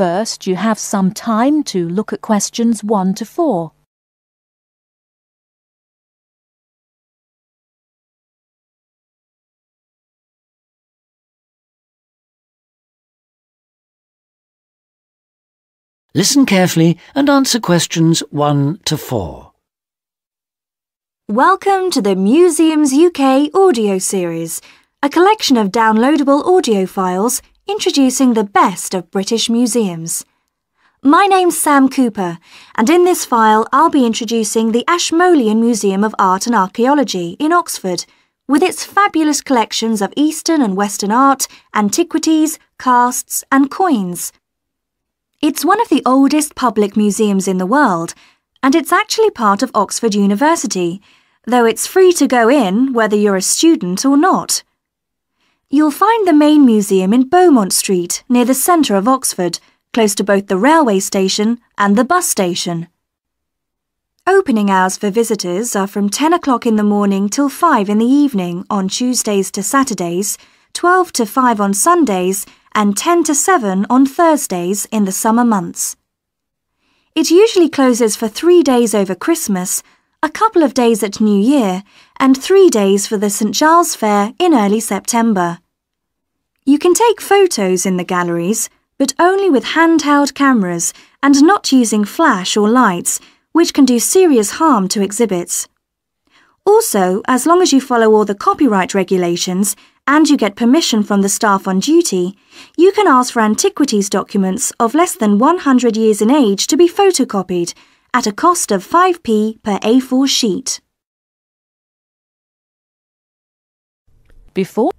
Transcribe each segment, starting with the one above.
First, you have some time to look at questions 1 to 4. Listen carefully and answer questions 1 to 4. Welcome to the Museums UK audio series, a collection of downloadable audio files introducing the best of British museums. My name's Sam Cooper, and in this file I'll be introducing the Ashmolean Museum of Art and Archaeology in Oxford, with its fabulous collections of Eastern and Western art, antiquities, casts and coins. It's one of the oldest public museums in the world, and it's actually part of Oxford University, though it's free to go in whether you're a student or not. You'll find the main museum in Beaumont Street, near the centre of Oxford, close to both the railway station and the bus station. Opening hours for visitors are from 10 o'clock in the morning till 5 in the evening on Tuesdays to Saturdays, 12 to 5 on Sundays, and 10 to 7 on Thursdays in the summer months. It usually closes for 3 days over Christmas, a couple of days at New Year, and 3 days for the St Giles Fair in early September. You can take photos in the galleries, but only with handheld cameras and not using flash or lights, which can do serious harm to exhibits. Also, as long as you follow all the copyright regulations and you get permission from the staff on duty, you can ask for antiquities documents of less than 100 years in age to be photocopied at a cost of 5p per A4 sheet. Before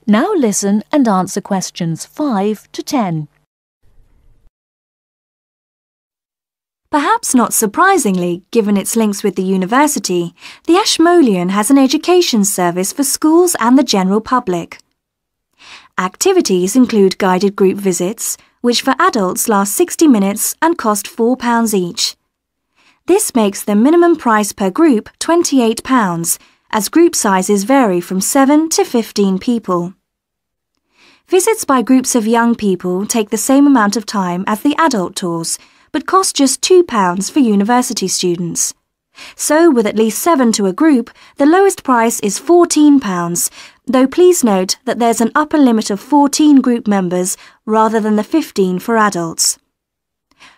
Now listen and answer questions 5 to 10. Perhaps not surprisingly, given its links with the university, the Ashmolean has an education service for schools and the general public. Activities include guided group visits, which for adults last 60 minutes and cost £4 each. This makes the minimum price per group £28, as group sizes vary from 7 to 15 people. Visits by groups of young people take the same amount of time as the adult tours, but cost just £2 for university students. So, with at least 7 to a group, the lowest price is £14, though please note that there's an upper limit of 14 group members rather than the 15 for adults.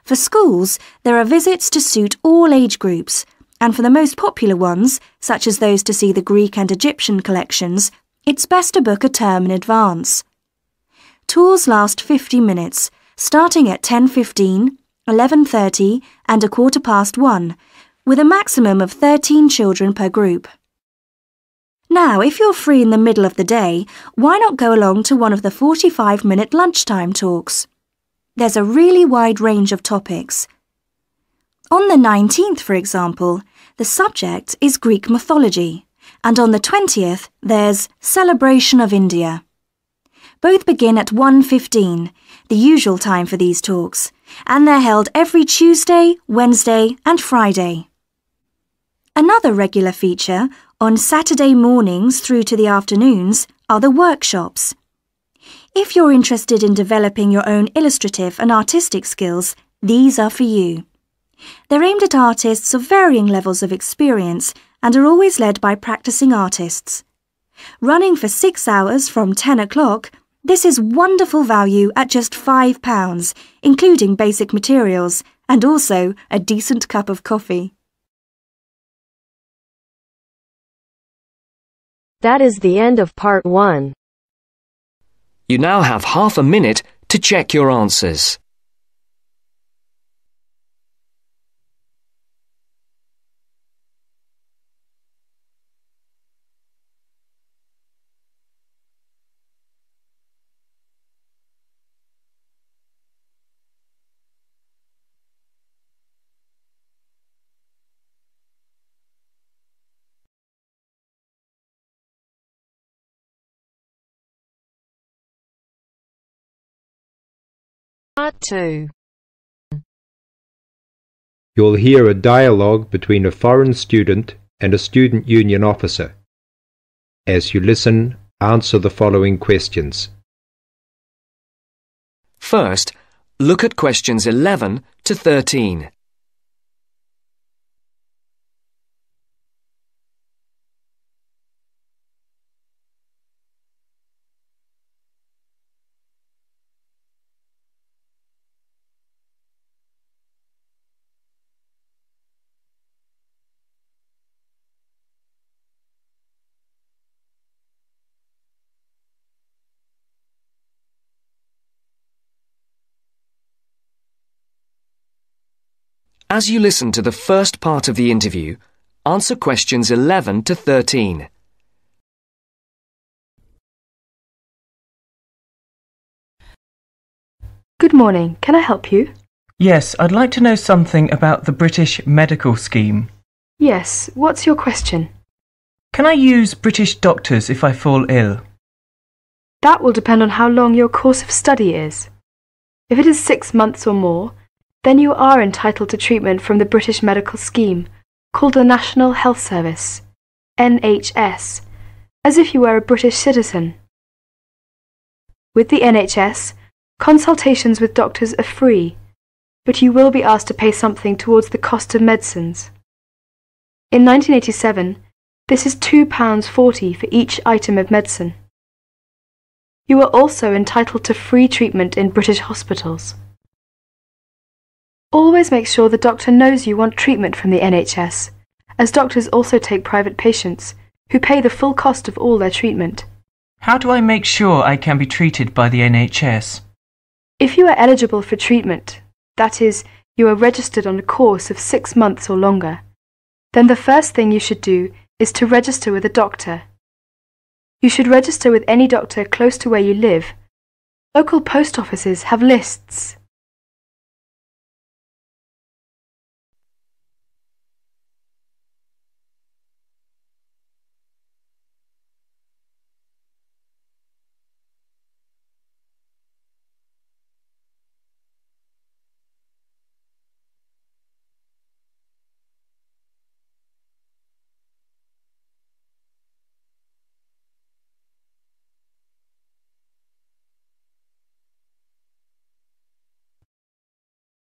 For schools, there are visits to suit all age groups, and for the most popular ones, such as those to see the Greek and Egyptian collections, it's best to book a term in advance. Tours last 50 minutes, starting at 10:15, 11:30 and 1:15, with a maximum of 13 children per group. Now, if you're free in the middle of the day, why not go along to one of the 45-minute lunchtime talks? There's a really wide range of topics. On the 19th, for example, the subject is Greek mythology, and on the 20th, there's Celebration of India. Both begin at 1:15, the usual time for these talks, and they're held every Tuesday, Wednesday and Friday. Another regular feature, on Saturday mornings through to the afternoons, are the workshops. If you're interested in developing your own illustrative and artistic skills, these are for you. They're aimed at artists of varying levels of experience and are always led by practising artists. Running for 6 hours from 10 o'clock, this is wonderful value at just £5, including basic materials, and also a decent cup of coffee. That is the end of part 1. You now have half a minute to check your answers. Part 2. You'll hear a dialogue between a foreign student and a student union officer. As you listen, answer the following questions. First, look at questions 11 to 13. As you listen to the first part of the interview, answer questions 11 to 13. Good morning. Can I help you? Yes, I'd like to know something about the British medical scheme. Yes. What's your question? Can I use British doctors if I fall ill? That will depend on how long your course of study is. If it is 6 months or more, then you are entitled to treatment from the British medical scheme, called the National Health Service, NHS, as if you were a British citizen. With the NHS, consultations with doctors are free, but you will be asked to pay something towards the cost of medicines. In 1987, this is £2.40 for each item of medicine. You are also entitled to free treatment in British hospitals. Always make sure the doctor knows you want treatment from the NHS, as doctors also take private patients, who pay the full cost of all their treatment. How do I make sure I can be treated by the NHS? If you are eligible for treatment, that is, you are registered on a course of 6 months or longer, then the first thing you should do is to register with a doctor. You should register with any doctor close to where you live. Local post offices have lists.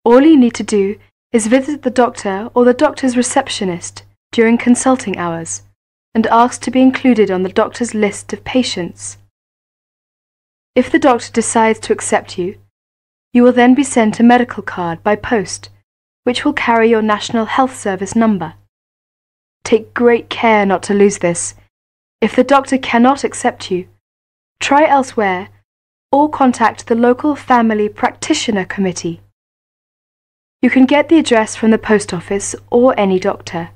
All you need to do is visit the doctor or the doctor's receptionist during consulting hours and ask to be included on the doctor's list of patients. If the doctor decides to accept you, you will then be sent a medical card by post, which will carry your National Health Service number. Take great care not to lose this. If the doctor cannot accept you, try elsewhere or contact the local family practitioner committee. You can get the address from the post office or any doctor.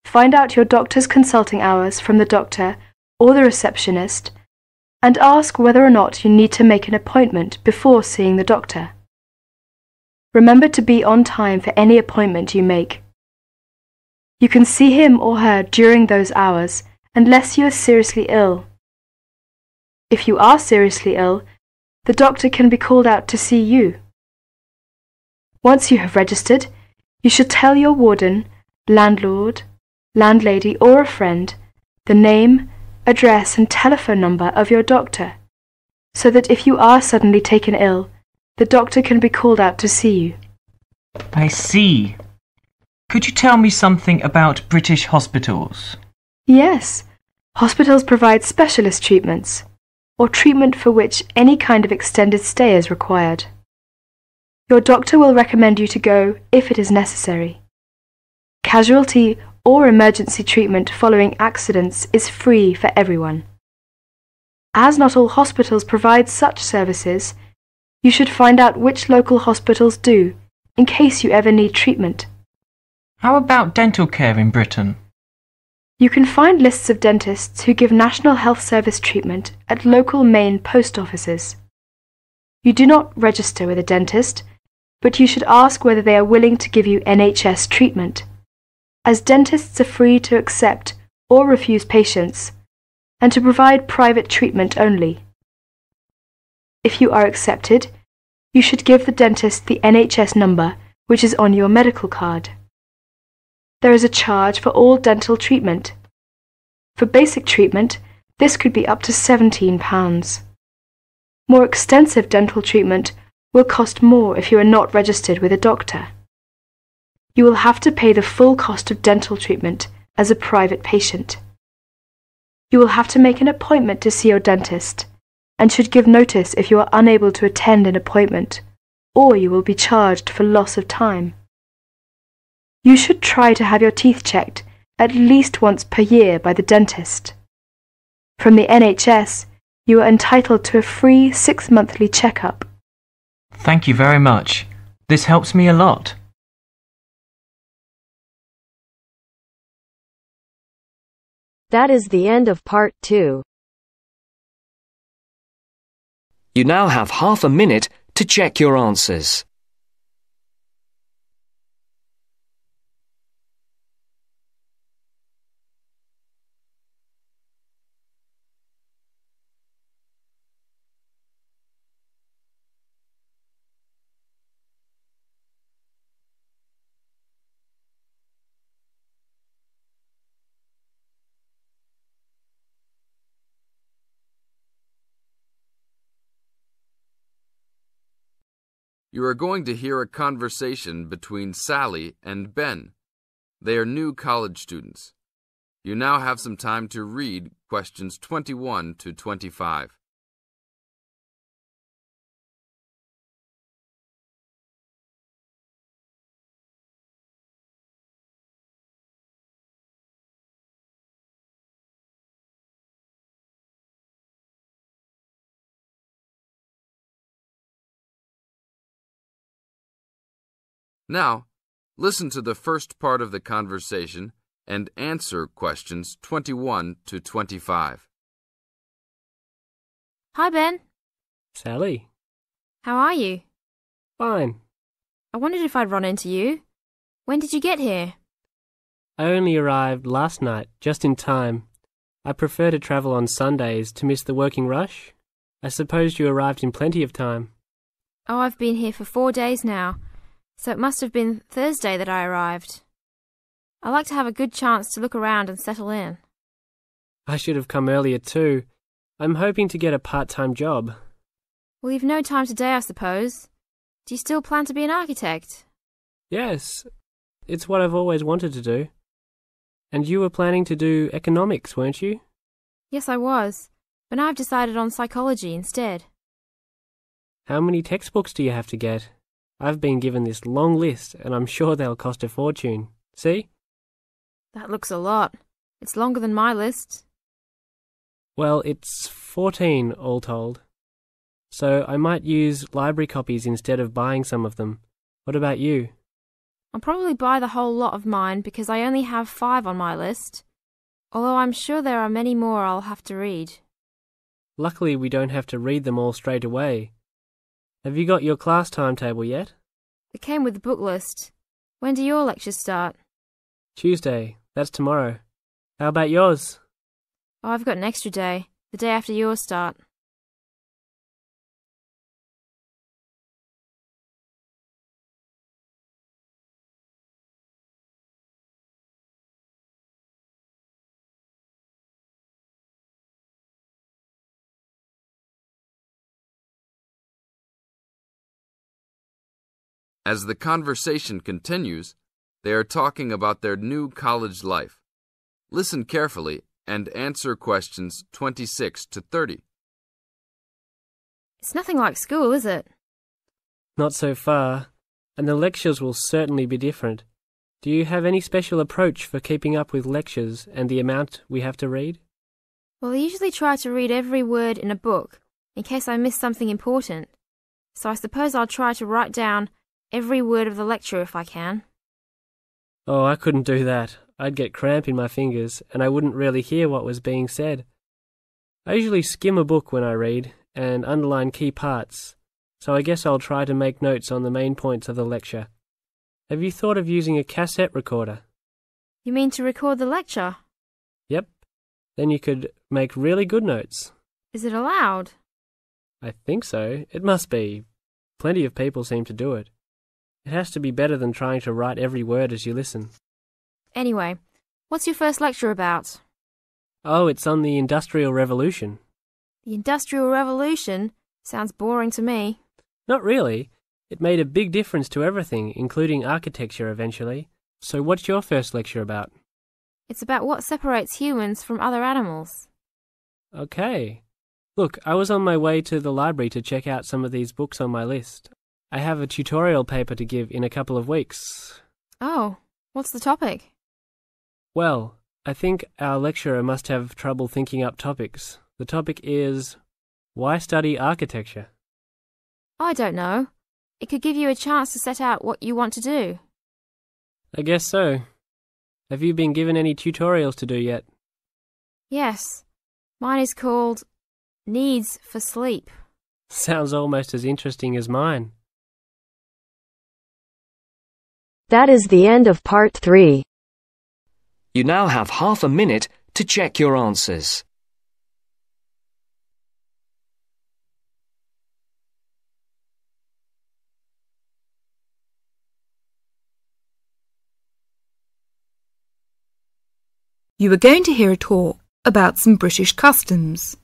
Find out your doctor's consulting hours from the doctor or the receptionist and ask whether or not you need to make an appointment before seeing the doctor. Remember to be on time for any appointment you make. You can see him or her during those hours unless you are seriously ill. If you are seriously ill, the doctor can be called out to see you. Once you have registered, you should tell your warden, landlord, landlady or a friend the name, address and telephone number of your doctor, so that if you are suddenly taken ill, the doctor can be called out to see you. I see. Could you tell me something about British hospitals? Yes, hospitals provide specialist treatments, or treatment for which any kind of extended stay is required. Your doctor will recommend you to go if it is necessary. Casualty or emergency treatment following accidents is free for everyone. As not all hospitals provide such services, you should find out which local hospitals do, in case you ever need treatment. How about dental care in Britain? You can find lists of dentists who give National Health Service treatment at local main post offices. You do not register with a dentist, but you should ask whether they are willing to give you NHS treatment, as dentists are free to accept or refuse patients and to provide private treatment only. If you are accepted, you should give the dentist the NHS number which is on your medical card. There is a charge for all dental treatment. For basic treatment, this could be up to £17. More extensive dental treatment will cost more if you are not registered with a doctor. You will have to pay the full cost of dental treatment as a private patient. You will have to make an appointment to see your dentist and should give notice if you are unable to attend an appointment, or you will be charged for loss of time. You should try to have your teeth checked at least once per year by the dentist. From the NHS, you are entitled to a free 6-monthly checkup. Thank you very much. This helps me a lot. That is the end of part 2. You now have half a minute to check your answers. You are going to hear a conversation between Sally and Ben. They are new college students. You now have some time to read questions 21 to 25. Now, listen to the first part of the conversation and answer questions 21 to 25. Hi, Ben. Sally. How are you? Fine. I wondered if I'd run into you. When did you get here? I only arrived last night, just in time. I prefer to travel on Sundays to miss the working rush. I suppose you arrived in plenty of time. Oh, I've been here for 4 days now, so it must have been Thursday that I arrived. I like to have a good chance to look around and settle in. I should have come earlier too. I'm hoping to get a part-time job. Well, you've no time today, I suppose. Do you still plan to be an architect? Yes, it's what I've always wanted to do. And you were planning to do economics, weren't you? Yes, I was, but now I've decided on psychology instead. How many textbooks do you have to get? I've been given this long list, and I'm sure they'll cost a fortune. See? That looks a lot. It's longer than my list. Well, it's 14 all told. So I might use library copies instead of buying some of them. What about you? I'll probably buy the whole lot of mine because I only have 5 on my list, although I'm sure there are many more I'll have to read. Luckily, we don't have to read them all straight away. Have you got your class timetable yet? It came with the book list. When do your lectures start? Tuesday. That's tomorrow. How about yours? Oh, I've got an extra day, the day after yours start. As the conversation continues, they are talking about their new college life. Listen carefully and answer questions 26 to 30. It's nothing like school, is it? Not so far, and the lectures will certainly be different. Do you have any special approach for keeping up with lectures and the amount we have to read? Well, I usually try to read every word in a book, in case I miss something important. So I suppose I'll try to write down every word of the lecture if I can. Oh, I couldn't do that. I'd get cramp in my fingers, and I wouldn't really hear what was being said. I usually skim a book when I read, and underline key parts, so I guess I'll try to make notes on the main points of the lecture. Have you thought of using a cassette recorder? You mean to record the lecture? Yep. Then you could make really good notes. Is it allowed? I think so. It must be. Plenty of people seem to do it. It has to be better than trying to write every word as you listen. Anyway, what's your first lecture about? Oh, it's on the Industrial Revolution. The Industrial Revolution? Sounds boring to me. Not really. It made a big difference to everything, including architecture eventually. So what's your first lecture about? It's about what separates humans from other animals. Okay. Look, I was on my way to the library to check out some of these books on my list. I have a tutorial paper to give in a couple of weeks. Oh, what's the topic? Well, I think our lecturer must have trouble thinking up topics. The topic is, why study architecture? I don't know. It could give you a chance to set out what you want to do. I guess so. Have you been given any tutorials to do yet? Yes. Mine is called Needs for Sleep. Sounds almost as interesting as mine. That is the end of part 3. You now have half a minute to check your answers. You are going to hear a talk about some British customs.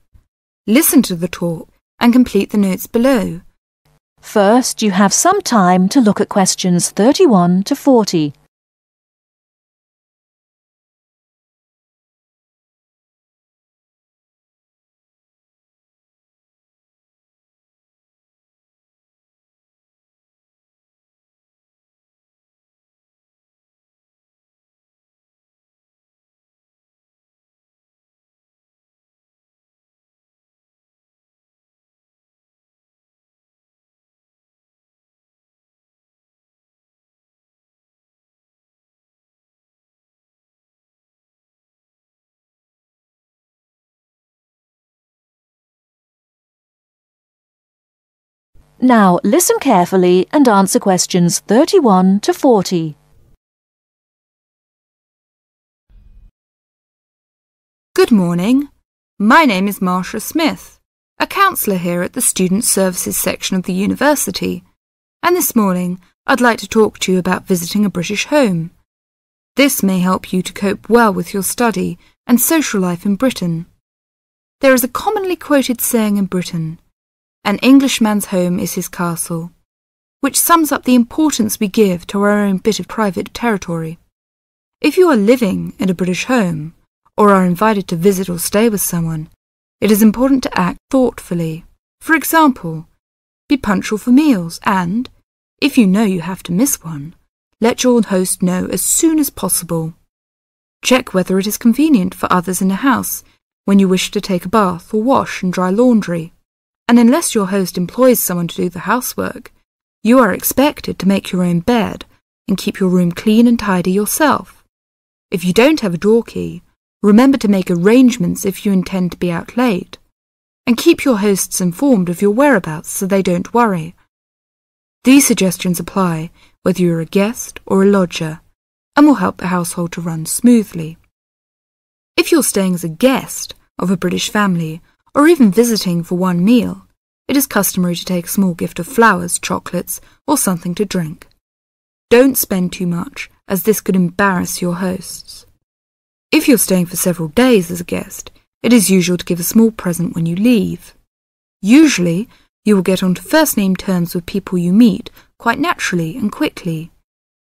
Listen to the talk and complete the notes below. First, you have some time to look at questions 31 to 40. Now listen carefully and answer questions 31 to 40. Good morning. My name is Marsha Smith, a counsellor here at the Student Services section of the university, and this morning I'd like to talk to you about visiting a British home. This may help you to cope well with your study and social life in Britain. There is a commonly quoted saying in Britain, "An Englishman's home is his castle," which sums up the importance we give to our own bit of private territory. If you are living in a British home, or are invited to visit or stay with someone, it is important to act thoughtfully. For example, be punctual for meals and, if you know you have to miss one, let your host know as soon as possible. Check whether it is convenient for others in the house when you wish to take a bath or wash and dry laundry. And unless your host employs someone to do the housework, you are expected to make your own bed and keep your room clean and tidy yourself. If you don't have a door key, remember to make arrangements if you intend to be out late, and keep your hosts informed of your whereabouts so they don't worry. These suggestions apply whether you're a guest or a lodger, and will help the household to run smoothly. If you're staying as a guest of a British family, or even visiting for one meal, it is customary to take a small gift of flowers, chocolates, or something to drink. Don't spend too much, as this could embarrass your hosts. If you're staying for several days as a guest, it is usual to give a small present when you leave. Usually, you will get onto first-name terms with people you meet quite naturally and quickly.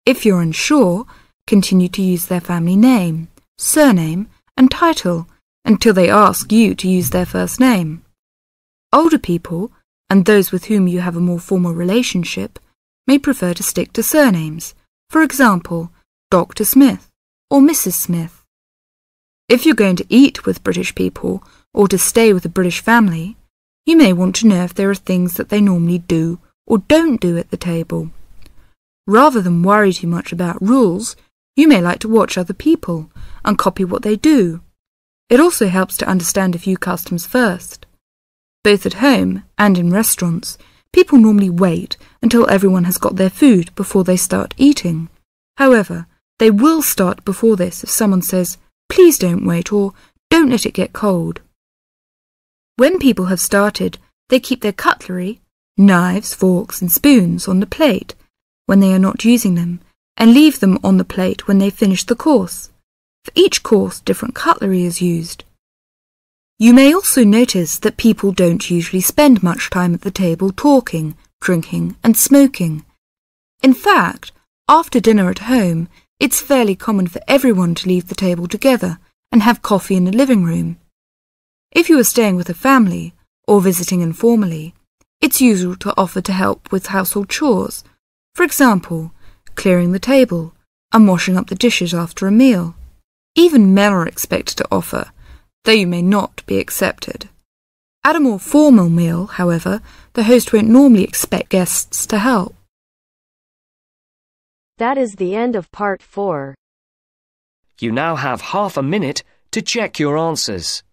If you're unsure, continue to use their family name, surname, and title until they ask you to use their first name. Older people, and those with whom you have a more formal relationship, may prefer to stick to surnames, for example, Dr. Smith or Mrs. Smith. If you're going to eat with British people or to stay with a British family, you may want to know if there are things that they normally do or don't do at the table. Rather than worry too much about rules, you may like to watch other people and copy what they do. It also helps to understand a few customs first. Both at home and in restaurants, people normally wait until everyone has got their food before they start eating. However, they will start before this if someone says, "Please don't wait," or "Don't let it get cold." When people have started, they keep their cutlery, knives, forks and spoons on the plate when they are not using them, and leave them on the plate when they finish the course. For each course, different cutlery is used. You may also notice that people don't usually spend much time at the table talking, drinking and smoking. In fact, after dinner at home, it's fairly common for everyone to leave the table together and have coffee in the living room. If you are staying with a family or visiting informally, it's usual to offer to help with household chores, for example, clearing the table and washing up the dishes after a meal. Even men are expected to offer, though you may not be accepted. At a more formal meal, however, the host won't normally expect guests to help. That is the end of part 4. You now have half a minute to check your answers.